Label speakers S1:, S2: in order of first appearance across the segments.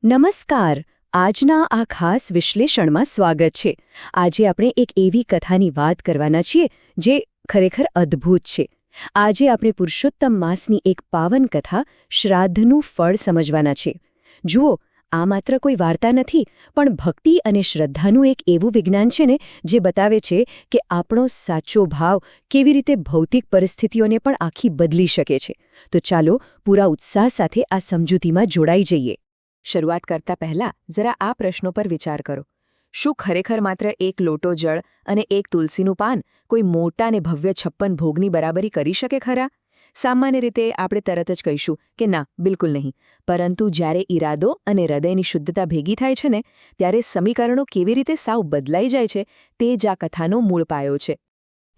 S1: નમસ્કાર. આજના આ ખાસ વિશ્લેષણમાં સ્વાગત છે. આજે આપણે એક એવી કથાની વાત કરવાના છીએ જે ખરેખર અદ્ભુત છે. આજે આપણે પુરુષોત્તમ માસની એક પાવન કથા શ્રાદ્ધનું ફળ સમજવાના છે. જુઓ, આ માત્ર કોઈ વાર્તા નથી, પણ ભક્તિ અને શ્રદ્ધાનું એક એવું વિજ્ઞાન છે ને જે બતાવે છે કે આપણો સાચો ભાવ કેવી રીતે ભૌતિક પરિસ્થિતિઓને પણ આખી બદલી શકે છે. તો ચાલો પૂરા ઉત્સાહ સાથે આ સમજૂતીમાં જોડાઈ જઈએ.
S2: શરૂઆત કરતા પહેલા જરા આ પ્રશ્નો પર વિચાર કરો. શું ખરેખર માત્ર એક લોટો જળ અને એક તુલસીનું પાન કોઈ મોટા અને ભવ્ય 56 ભોગની બરાબરી કરી શકે ખરા? સામાન્ય રીતે આપણે તરત જ કહીશું કે ના, બિલકુલ નહીં. પરંતુ જ્યારે ઈરાદો અને હૃદયની શુદ્ધતા ભેગી થાય છે ને, ત્યારે સમીકરણો કેવી રીતે સાવ બદલાઈ જાય છે તે જ આ કથાનો મૂળ પાયો છે.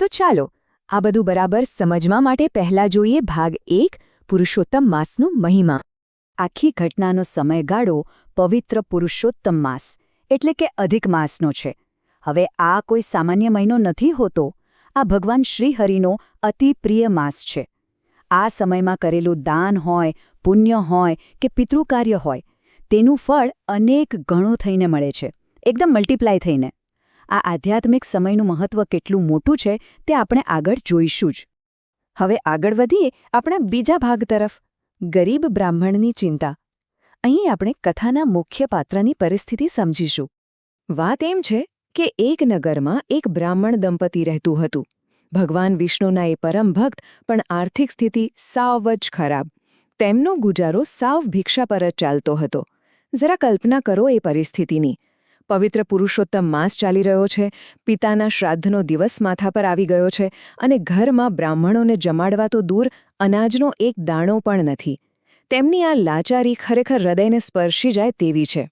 S1: તો ચાલો આ બધું બરાબર સમજવા માટે પહેલા જોઈએ ભાગ 1, પુરુષોત્તમ માસનો મહિમા. આખી ઘટનાનો સમયગાળો પવિત્ર પુરુષોત્તમ માસ એટલે કે અધિક માસનો છે. હવે આ કોઈ સામાન્ય મહિનો નથી હોતો. આ ભગવાન શ્રીહરિનો અતિ પ્રિય માસ છે. આ સમયમાં કરેલું દાન હોય, પુણ્ય હોય કે પિતૃકાર્ય હોય, તેનું ફળ અનેક ગણો થઈને મળે છે, એકદમ મલ્ટીપ્લાય થઈને. આ આધ્યાત્મિક સમયનું મહત્વ કેટલું મોટું છે તે આપણે આગળ જોઈશું જ. હવે આગળ વધીએ આપણા બીજા ભાગ તરફ, ગરીબ બ્રાહ્મણની ચિંતા. અહીં આપણે કથાના મુખ્ય પાત્રની પરિસ્થિતિ સમજીશું. વાત એમ છે કે એક નગરમાં એક બ્રાહ્મણ દંપતી રહેતું હતું. ભગવાન વિષ્ણુના એ પરમ ભક્ત, પણ આર્થિક સ્થિતિ સાવ જ ખરાબ. તેમનો ગુજારો સાવ ભિક્ષા પર જ ચાલતો હતો. જરા કલ્પના કરો એ પરિસ્થિતિની. પવિત્ર પુરુષોત્તમ માસ ચાલી રહ્યો છે, પિતાના શ્રાદ્ધનો દિવસ માથા પર આવી ગયો છે અને ઘરમાં બ્રાહ્મણોને જમાડવા તો દૂર, અનાજનો એક દાણો પણ નથી. તેમની આ લાચારી ખરેખર હૃદયને સ્પર્શી જાય તેવી છે.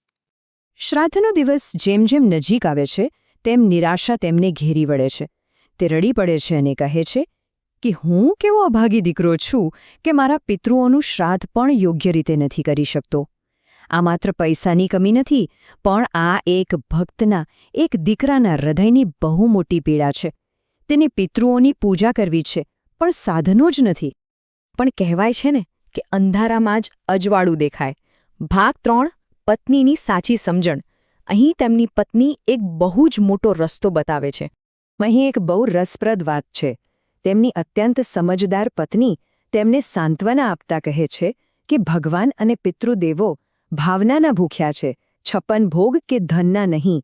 S1: શ્રાદ્ધનો દિવસ જેમ જેમ નજીક આવે છે તેમ નિરાશા તેમને ઘેરી વળે છે. તે રડી પડે છે અને કહે છે કે હું કેવો અભાગી દીકરો છું કે મારા પિતૃઓનું શ્રાદ્ધ પણ યોગ્ય રીતે નથી કરી શકતો. આ માત્ર પૈસાની કમી નથી, પણ આ એક ભક્તના, એક દીકરાના હૃદયની બહુ મોટી પીડા છે. તેને પિતૃઓની પૂજા કરવી છે, પણ સાધનો જ નથી. પણ કહેવાય છે ને કે અંધારામાં જ અજવાળું દેખાય. ભાગ 3, પત્નીની સાચી સમજણ. અહીં તેમની પત્ની એક બહુ જ મોટો રસ્તો બતાવે છે. અહીં એક બહુ રસપ્રદ વાત છે. તેમની અત્યંત સમજદાર પત્ની તેમને સાંત્વના આપતા કહે છે કે ભગવાન અને પિતૃદેવો ભાવનાના ભૂખ્યા છે, 56 ભોગ કે ધનના નહીં.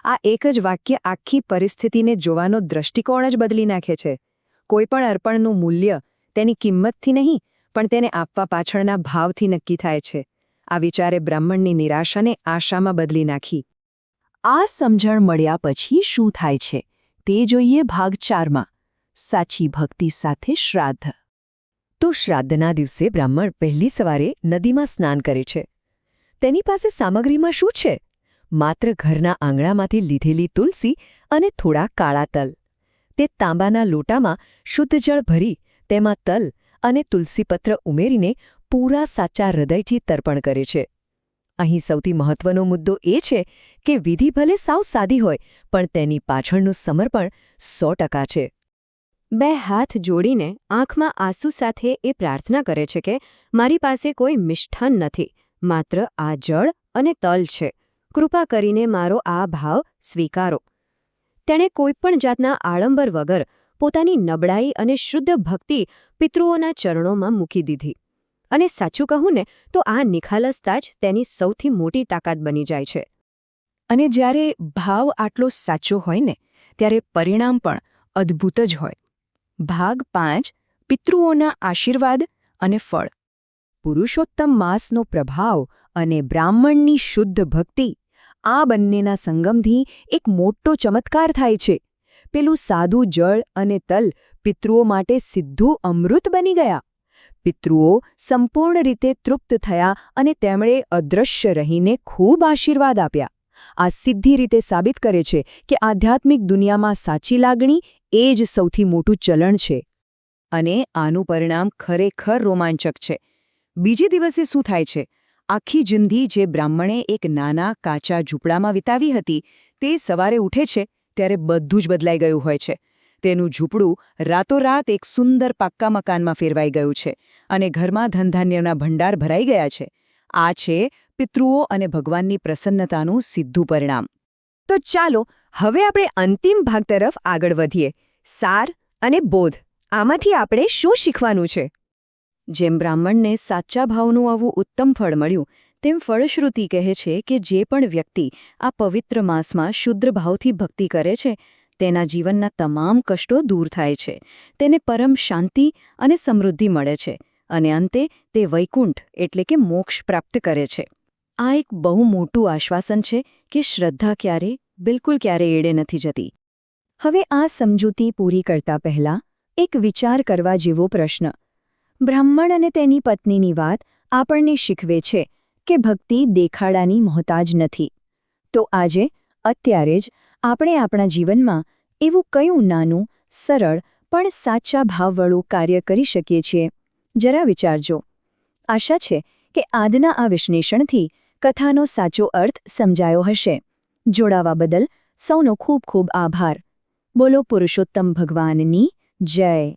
S1: આ એક જ વાક્ય આખી પરિસ્થિતિને જોવાનો દૃષ્ટિકોણ જ બદલી નાખે છે. કોઈપણ અર્પણનું મૂલ્ય તેની કિંમતથી નહીં, પણ તેને આપવા પાછળના ભાવથી નક્કી થાય છે. આ વિચારે બ્રાહ્મણની નિરાશાને આશામાં બદલી નાખી. આ સમજણ મળ્યા પછી શું થાય છે તે જોઈએ ભાગ 4માં, સાચી ભક્તિ સાથે શ્રાદ્ધ. તો શ્રાદ્ધના દિવસે બ્રાહ્મણ પહેલી સવારે નદીમાં સ્નાન કરે છે. તેની પાસે સામગ્રીમાં શું છે? માત્ર ઘરના આંગણામાંથી લીધેલી તુલસી અને થોડા કાળા તલ. તે તાંબાના લોટામાં શુદ્ધ જળ ભરી તેમાં તલ અને તુલસીપત્ર ઉમેરીને પૂરા સાચા હૃદયથી તર્પણ કરે છે. અહીં સૌથી મહત્વનો મુદ્દો એ છે કે વિધિ ભલે સાવ સાદી હોય, પણ તેની પાછળનું સમર્પણ 100% છે. 2 હાથ જોડીને આંખમાં આંસુ સાથે એ પ્રાર્થના કરે છે કે મારી પાસે કોઈ મિષ્ઠાન નથી, માત્ર આ જળ અને તલ છે. કૃપા કરીને મારો આ ભાવ સ્વીકારો. તેણે કોઈપણ જાતના આડંબર વગર પોતાની નબળાઈ અને શુદ્ધ ભક્તિ પિતૃઓના ચરણોમાં મૂકી દીધી. અને સાચું કહું ને તો આ નિખાલસતા જ તેની સૌથી મોટી તાકાત બની જાય છે. અને જ્યારે ભાવ આટલો સાચો હોય ને, ત્યારે પરિણામ પણ અદ્ભુત જ હોય. ભાગ 5, પિતૃઓના આશીર્વાદ અને ફળ. પુરુષોત્તમ માસનો પ્રભાવ અને બ્રાહ્મણની શુદ્ધ ભક્તિ, આ બંનેના સંગમથી એક મોટો ચમત્કાર થાય છે. પેલું સાદું જળ અને તલ પિતૃઓ માટે સીધું અમૃત બની ગયા. પિતૃઓ સંપૂર્ણ રીતે તૃપ્ત થયા અને તેમણે અદૃશ્ય રહીને ખૂબ આશીર્વાદ આપ્યા. આ સીધી રીતે સાબિત કરે છે કે આધ્યાત્મિક દુનિયામાં સાચી લાગણી એ જ સૌથી મોટું ચલણ છે. અને આનું પરિણામ ખરેખર રોમાંચક છે. બીજે દિવસે શું થાય છે? આખી જિંદગી જે બ્રાહ્મણે એક નાના કાચા ઝૂંપડામાં વિતાવી હતી, તે સવારે ઉઠે છે ત્યારે બધું જ બદલાઈ ગયું હોય છે. તેનું ઝૂંપડું રાતોરાત એક સુંદર પાક્કા મકાનમાં ફેરવાઈ ગયું છે અને ઘરમાં ધનધાન્યના ભંડાર ભરાઈ ગયા છે. આ છે પિતૃઓ અને ભગવાનની પ્રસન્નતાનું સીધું પરિણામ. તો ચાલો હવે આપણે અંતિમ ભાગ તરફ આગળ વધીએ. સાર અને બોધ. આમાંથી આપણે શું શીખવાનું છે? જેમ બ્રાહ્મણને સાચા ભાવનું આવું ઉત્તમ ફળ મળ્યું, તેમ ફળશ્રુતિ કહે છે કે જે પણ વ્યક્તિ આ પવિત્ર માસમાં શુદ્ધ ભાવથી ભક્તિ કરે છે, તેના જીવનના તમામ કષ્ટો દૂર થાય છે, તેને પરમ શાંતિ અને સમૃદ્ધિ મળે છે, અને અંતે તે વૈકુંઠ એટલે કે મોક્ષ પ્રાપ્ત કરે છે. આ એક બહુ મોટું આશ્વાસન છે કે શ્રદ્ધા બિલકુલ ક્યારે એડે નથી જતી. હવે આ સમજૂતી પૂરી કરતા પહેલા એક વિચાર કરવા જેવો પ્રશ્ન. બ્રાહ્મણ અને તેની પત્નીની વાત આપણને શીખવે છે કે ભક્તિ દેખાડાની મોહતાજ નથી. તો આજે, અત્યારે જ આપણે આપણા જીવનમાં એવું કયું નાનું, સરળ પણ સાચા ભાવવાળું કાર્ય કરી શકીએ છીએ? જરા વિચારજો. આશા છે કે આજના આ વિશ્લેષણથી કથાનો સાચો અર્થ સમજાયો હશે. જોડાવા બદલ સૌનો ખૂબ ખૂબ આભાર. બોલો પુરુષોત્તમ ભગવાનની જય.